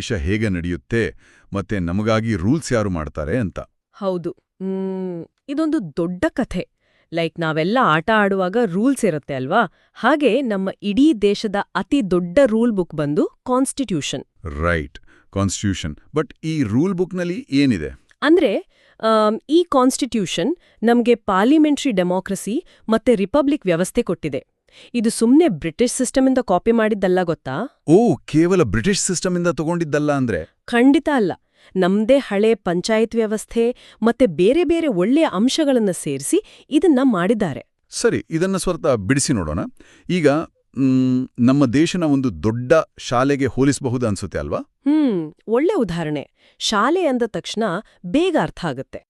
ದೇಶ ಹೇಗೆ ನಡೆಯುತ್ತೆ ಮತ್ತೆ ನಮಗಾಗಿ ರೂಲ್ಸ್ ಯಾರು ಮಾಡ್ತಾರೆ ಅಂತ. ಹೌದು. ಇದೊಂದು ದೊಡ್ಡ ಕಥೆ. ನಾವೆಲ್ಲ ಆಟ ಆಡುವಾಗ ರೂಲ್ಸ್ ಇರುತ್ತೆ ಅಲ್ವಾ, ಹಾಗೆ ನಮ್ಮ ಇಡೀ ದೇಶದ ಅತಿ ದೊಡ್ಡ ರೂಲ್ ಬುಕ್ ಬಂದು ಕಾನ್ಸ್ಟಿಟ್ಯೂಷನ್. Right, constitution. ಬಟ್ ಈ ರೂಲ್ ಬುಕ್ನಲ್ಲಿ ಏನಿದೆ ಅಂದ್ರೆ ಈ ಕಾನ್ಸ್ಟಿಟ್ಯೂಷನ್ ನಮ್ಗೆ ಪಾರ್ಲಿಮೆಂಟರಿ ಡೆಮಾಕ್ರಸಿ ಮತ್ತೆ ರಿಪಬ್ಲಿಕ್ ವ್ಯವಸ್ಥೆ ಕೊಟ್ಟಿದೆ. ಇದು ಸುಮ್ನೆ ಬ್ರಿಟಿಷ್ ಸಿಸ್ಟಮಿಂದ ಕಾಪಿ ಮಾಡಿದ್ದಲ್ಲ ಗೊತ್ತಾ? ಓ, ಕೇವಲ ಬ್ರಿಟಿಷ್ ಸಿಸ್ಟಮಿಂದ ತಗೊಂಡಿದ್ದಲ್ಲ ಅಂದ್ರೆ? ಖಂಡಿತ ಅಲ್ಲ. ನಮ್ದೇ ಹಳೆ ಪಂಚಾಯತ್ ವ್ಯವಸ್ಥೆ ಮತ್ತೆ ಬೇರೆ ಬೇರೆ ಒಳ್ಳೆಯ ಅಂಶಗಳನ್ನ ಸೇರಿಸಿ ಇದನ್ನ ಮಾಡಿದ್ದಾರೆ. ಸರಿ, ಇದನ್ನ ಸ್ವಲ್ಪ ಬಿಡಿಸಿ ನೋಡೋಣ. ಈಗ ನಮ್ಮ ದೇಶನ ಒಂದು ದೊಡ್ಡ ಶಾಲೆಗೆ ಹೋಲಿಸಬಹುದು ಅನ್ಸುತ್ತೆ ಅಲ್ವಾ? ಒಳ್ಳೆ ಉದಾಹರಣೆ. ಶಾಲೆ ಅಂದ ತಕ್ಷಣ ಬೇಗ ಅರ್ಥ ಆಗುತ್ತೆ.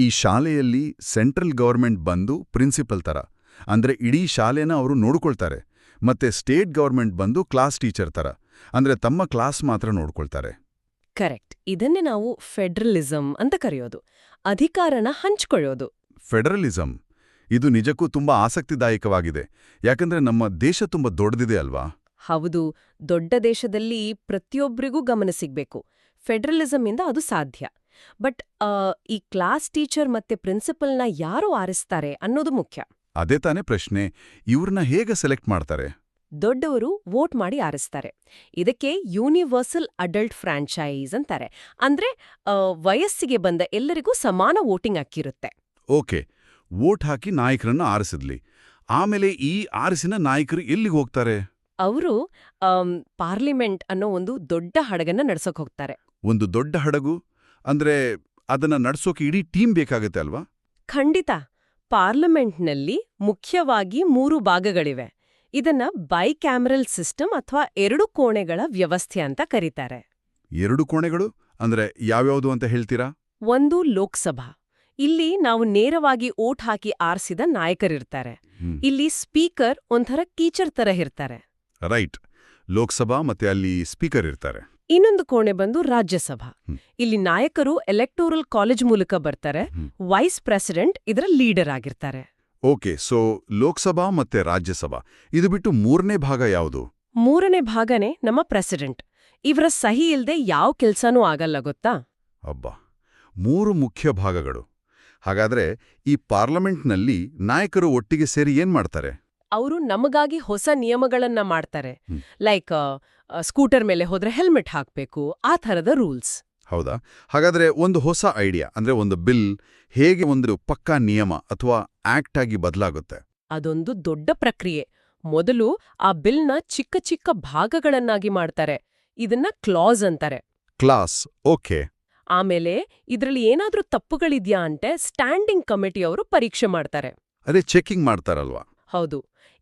ಈ ಶಾಲೆಯಲ್ಲಿ ಸೆಂಟ್ರಲ್ ಗವರ್ಮೆಂಟ್ ಬಂದು ಪ್ರಿನ್ಸಿಪಲ್ ತರ, ಅಂದ್ರೆ ಇಡೀ ಶಾಲೆನ ಅವರು ನೋಡ್ಕೊಳ್ತಾರೆ. ಮತ್ತೆ ಸ್ಟೇಟ್ ಗವರ್ಮೆಂಟ್ ಬಂದು ಕ್ಲಾಸ್ ಟೀಚರ್ ತರ, ಅಂದ್ರೆ ತಮ್ಮ ಕ್ಲಾಸ್ ಮಾತ್ರ ನೋಡ್ಕೊಳ್ತಾರೆ. ಕರೆಕ್ಟ್. ಇದನ್ನೇ ನಾವು ಫೆಡರಲಿಸಂ ಅಂತ ಕರೆಯೋದು. ಅಧಿಕಾರನ ಹಂಚ್ಕೊಳ್ಳೋದು. ಫೆಡರಲಿಸಂ ಇದು ನಿಜಕ್ಕೂ ತುಂಬಾ ಆಸಕ್ತಿದಾಯಕವಾಗಿದೆ. ಯಾಕಂದ್ರೆ ನಮ್ಮ ದೇಶ ತುಂಬಾ ದೊಡ್ಡದಿದೆ ಅಲ್ವಾ? ಹೌದು. ದೊಡ್ಡ ದೇಶದಲ್ಲಿ ಪ್ರತಿಯೊಬ್ಬರಿಗೂ ಗಮನ ಸಿಗ್ಬೇಕು. ಫೆಡರಲಿಸಂ ಇಂದ ಅದು ಸಾಧ್ಯ. ಬಟ್ ಈ ಕ್ಲಾಸ್ ಟೀಚರ್ ಮತ್ತೆ ಪ್ರಿನ್ಸಿಪಲ್ನ ಯಾರು ಆರಿಸ್ತಾರೆ ಅನ್ನೋದು ಮುಖ್ಯ. ಅದೇ ತಾನೇ ಪ್ರಶ್ನೆ. ಇವ್ರನ್ನ ಹೇಗೆ ಸೆಲೆಕ್ಟ್ ಮಾಡ್ತಾರೆ? ದೊಡ್ಡವರು ವೋಟ್ ಮಾಡಿ ಆರಿಸ್ತಾರೆ. ಇದಕ್ಕೆ ಯೂನಿವರ್ಸಲ್ ಅಡಲ್ಟ್ ಫ್ರಾಂಚೈಸ್ ಅಂತಾರೆ. ಅಂದ್ರೆ ವಯಸ್ಸಿಗೆ ಬಂದ ಎಲ್ಲರಿಗೂ ಸಮಾನ ವೋಟಿಂಗ್ ಹಕ್ಕಿರುತ್ತೆ. ಓಕೆ, ವೋಟ್ ಹಾಕಿ ನಾಯಕರನ್ನ ಆರಿಸಿದ್ಲಿ. ಆಮೇಲೆ ಈ ಆರಿಸಿನ ನಾಯಕರು ಎಲ್ಲಿಗೆ ಹೋಗ್ತಾರೆ? ಅವರು ಪಾರ್ಲಿಮೆಂಟ್ ಅನ್ನೋ ಒಂದು ದೊಡ್ಡ ಹಡಗನ್ನ ನಡ್ಸೋಕ್ ಹೋಗ್ತಾರೆ. ಒಂದು ದೊಡ್ಡ ಹಡಗು ಅಂದ್ರೆ ಅದನ್ನ ನಡ್ಸೋಕೆ ಇಡೀ ಟೀಮ್ ಬೇಕಾಗತ್ತೆ ಅಲ್ವಾ? ಖಂಡಿತ. ಪಾರ್ಲಿಮೆಂಟ್ನಲ್ಲಿ ಮುಖ್ಯವಾಗಿ 3 ಭಾಗಗಳಿವೆ. ಇದನ್ನ ಬೈಕ್ಯಾಮರಲ್ ಸಿಸ್ಟಮ್ ಅಥವಾ 2 ಕೋಣೆಗಳ ವ್ಯವಸ್ಥೆ ಅಂತ ಕರೀತಾರೆ. 2 ಕೋಣೆಗಳು ಅಂದ್ರೆ ಯಾವ್ಯಾವುದು ಅಂತ ಹೇಳ್ತೀರಾ? ಒಂದು ಲೋಕಸಭಾ. ಇಲ್ಲಿ ನಾವು ನೇರವಾಗಿ ಓಟ್ ಹಾಕಿ ಆರಿಸಿದ ನಾಯಕರಿರ್ತಾರೆ. ಇಲ್ಲಿ ಸ್ಪೀಕರ್ ಒಂಥರ ಟೀಚರ್ ತರ ಇರ್ತಾರೆ. ರೈಟ್, ಲೋಕಸಭಾ ಮತ್ತೆ ಅಲ್ಲಿ ಸ್ಪೀಕರ್ ಇರ್ತಾರೆ. ಇನ್ನೊಂದು ಕೋಣೆ ಬಂದು ರಾಜ್ಯಸಭಾ. ಇಲ್ಲಿ ನಾಯಕರು ಎಲೆಕ್ಟೋರಲ್ ಕಾಲೇಜ್ ಮೂಲಕ ಬರ್ತಾರೆ. ವೈಸ್ ಪ್ರೆಸಿಡೆಂಟ್ ಇದರ ಲೀಡರ್ ಆಗಿರ್ತಾರೆ. ಓಕೆ, ಸೊ ಲೋಕಸಭಾ ಮತ್ತೆ ರಾಜ್ಯಸಭಾ. ಇದು ಬಿಟ್ಟು 3ನೇ ಭಾಗ ಯಾವುದು? 3ನೇ ಭಾಗನೇ ನಮ್ಮ ಪ್ರೆಸಿಡೆಂಟ್. ಇವರ ಸಹಿ ಇಲ್ದೆ ಯಾವ ಕೆಲ್ಸನೂ ಆಗಲ್ಲ ಗೊತ್ತಾ? ಅಬ್ಬಾ, 3 ಮುಖ್ಯ ಭಾಗಗಳು. ಹಾಗಾದ್ರೆ ಈ ಪಾರ್ಲಿಮೆಂಟ್ನಲ್ಲಿ ನಾಯಕರು ಒಟ್ಟಿಗೆ ಸೇರಿ ಏನ್ ಮಾಡ್ತಾರೆ? ಅವರು ನಮಗಾಗಿ ಹೊಸ ನಿಯಮಗಳನ್ನ ಮಾಡ್ತಾರೆ. ಸ್ಕೂಟರ್ ಮೇಲೆ ಹೋದ್ರೆ ಹೆಲ್ಮೆಟ್ ಹಾಕ್ಬೇಕು, ಆ ಥರದ ರೂಲ್ಸ್. ಹೌದಾ? ಹಾಗಾದ್ರೆ ಒಂದು ಹೊಸ ಐಡಿಯಾ ಅಂದ್ರೆ ಒಂದು ಬಿಲ್ ಹೇಗೆ ಒಂದು ಪಕ್ಕಾ ನಿಯಮ ಅಥವಾ ಆಕ್ಟ್ ಆಗಿ ಬದಲಾಗುತ್ತೆ? ಅದೊಂದು ದೊಡ್ಡ ಪ್ರಕ್ರಿಯೆ. ಮೊದಲು ಆ ಬಿಲ್ನ ಚಿಕ್ಕ ಚಿಕ್ಕ ಭಾಗಗಳನ್ನಾಗಿ ಮಾಡ್ತಾರೆ. ಇದನ್ನ ಕ್ಲಾಸ್ ಅಂತಾರೆ. Class, okay. ಆಮೇಲೆ ಇದ್ರಲ್ಲಿ ಏನಾದ್ರೂ ತಪ್ಪುಗಳಿದ್ಯಾ ಅಂತೆ ಸ್ಟ್ಯಾಂಡಿಂಗ್ ಕಮಿಟಿಯವರು ಪರೀಕ್ಷೆ ಮಾಡ್ತಾರೆ. ಅದೇ ಚೆಕಿಂಗ್ ಮಾಡ್ತಾರಲ್ವಾ? ಹೌದು.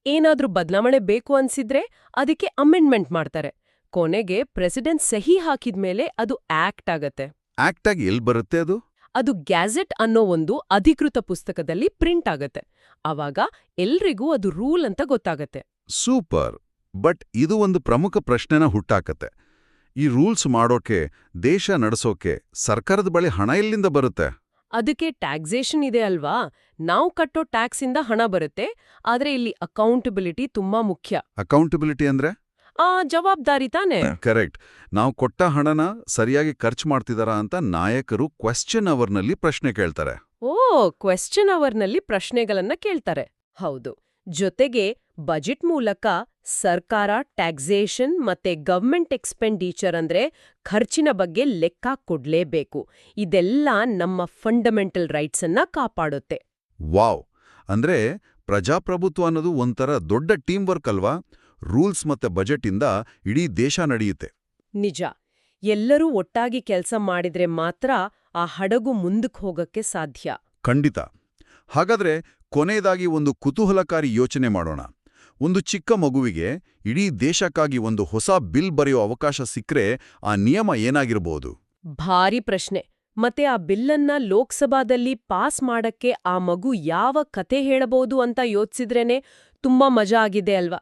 ಏನಾದ್ರೂ ಬದಲಾವಣೆ ಬೇಕು ಅನ್ಸಿದ್ರೆ ಅದಕ್ಕೆ ಅಮೆಂಡ್ಮೆಂಟ್ ಮಾಡ್ತಾರೆ. ಕೊನೆಗೆ ಪ್ರೆಸಿಡೆಂಟ್ ಸಹಿ ಹಾಕಿದ್ಮೇಲೆ ಅದು ಆಕ್ಟ್ ಆಗತ್ತೆ. ಆಕ್ಟ್ ಆಗಿ ಎಲ್ಲಿ ಬರುತ್ತೆ ಅದು? ಅದು ಗ್ಯಾಜೆಟ್ ಅನ್ನೋ ಒಂದು ಅಧಿಕೃತ ಪುಸ್ತಕದಲ್ಲಿ ಪ್ರಿಂಟ್ ಆಗತ್ತೆ. ಆವಾಗ ಎಲ್ರಿಗೂ ಅದು ರೂಲ್ ಅಂತ ಗೊತ್ತಾಗತ್ತೆ. ಸೂಪರ್. ಬಟ್ ಇದು ಒಂದು ಪ್ರಮುಖ ಪ್ರಶ್ನೆನ ಹುಟ್ಟಾಕತ್ತೆ. ಈ ರೂಲ್ಸ್ ಮಾಡೋಕೆ, ದೇಶ ನಡೆಸೋಕೆ ಸರ್ಕಾರದ ಬಳಿ ಹಣ ಎಲ್ಲಿಂದ ಬರುತ್ತೆ? ಅದಕ್ಕೆ ಟ್ಯಾಕ್ಸೇಷನ್ ಇದೆ ಅಲ್ವಾ? ನಾವು ಕಟ್ಟೋ ಟ್ಯಾಕ್ಸ್ ಇಂದ ಹಣ ಬರುತ್ತೆ. ಆದ್ರೆ ಇಲ್ಲಿ ಅಕೌಂಟಬಿಲಿಟಿ ತುಂಬಾ ಮುಖ್ಯ. ಅಕೌಂಟಬಿಲಿಟಿ ಅಂದ್ರೆ? ಜವಾಬ್ದಾರಿ ತಾನೆ. ಕರೆಕ್ಟ್. ನಾವು ಕೊಟ್ಟ ಹಣನ ಸರಿಯಾಗಿ ಖರ್ಚು ಮಾಡ್ತಿದಾರಾ ಅಂತ ನಾಯಕರು ಕ್ವೆಶ್ಚನ್ ಅವರ್ನಲ್ಲಿ ಪ್ರಶ್ನೆ ಕೇಳ್ತಾರೆ. ಕ್ವೆಶ್ಚನ್ ಅವರ್ನಲ್ಲಿ ಪ್ರಶ್ನೆಗಳನ್ನ ಕೇಳ್ತಾರೆ. ಹೌದು. ಜೊತೆಗೆ ಬಜೆಟ್ ಮೂಲಕ ಸರ್ಕಾರ ಟ್ಯಾಕ್ಸೇಷನ್ ಮತ್ತೆ ಗವರ್ಮೆಂಟ್ ಎಕ್ಸ್ಪೆಂಡಿಚರ್ ಅಂದ್ರೆ ಖರ್ಚಿನ ಬಗ್ಗೆ ಲೆಕ್ಕ ಕೊಡ್ಲೇಬೇಕು. ಇದೆಲ್ಲ ನಮ್ಮ ಫಂಡಮೆಂಟಲ್ ರೈಟ್ಸ್ ಅನ್ನ ಕಾಪಾಡುತ್ತೆ. ವಾವ್! ಅಂದ್ರೆ ಪ್ರಜಾಪ್ರಭುತ್ವ ಅನ್ನೋದು ಒಂಥರ ದೊಡ್ಡ ಟೀಮ್ ವರ್ಕ್ ಅಲ್ವಾ? ರೂಲ್ಸ್ ಮತ್ತೆ ಬಜೆಟ್ ಇಂದ ಇಡೀ ದೇಶ ನಡೆಯುತ್ತೆ. ನಿಜ. ಎಲ್ಲರೂ ಒಟ್ಟಾಗಿ ಕೆಲಸ ಮಾಡಿದ್ರೆ ಮಾತ್ರ ಆ ಹಡಗು ಮುಂದಕ್ಕೆ ಹೋಗಕ್ಕೆ ಸಾಧ್ಯ. ಖಂಡಿತ. ಹಾಗಾದ್ರೆ ಕೊನೆಯದಾಗಿ ಒಂದು ಕುತೂಹಲಕಾರಿ ಯೋಚನೆ ಮಾಡೋಣ. ಒಂದು ಚಿಕ್ಕ ಮಗುವಿಗೆ ಇಡೀ ದೇಶಕ್ಕಾಗಿ ಒಂದು ಹೊಸ ಬಿಲ್ ಬರೆಯೋ ಅವಕಾಶ ಸಿಕ್ಕ್ರೆ ಆ ನಿಯಮ ಏನಾಗಿರಬಹುದು? ಭಾರಿ ಪ್ರಶ್ನೆ. ಮತ್ತೆ ಆ ಬಿಲ್ಲನ್ನ ಲೋಕಸಭಾದಲ್ಲಿ ಪಾಸ್ ಮಾಡಕ್ಕೆ ಆ ಮಗು ಯಾವ ಕತೆ ಹೇಳಬಹುದು ಅಂತ ಯೋಚಿಸಿದ್ರೇನೆ ತುಂಬಾ ಮಜಾ ಆಗಿದೆ ಅಲ್ವಾ?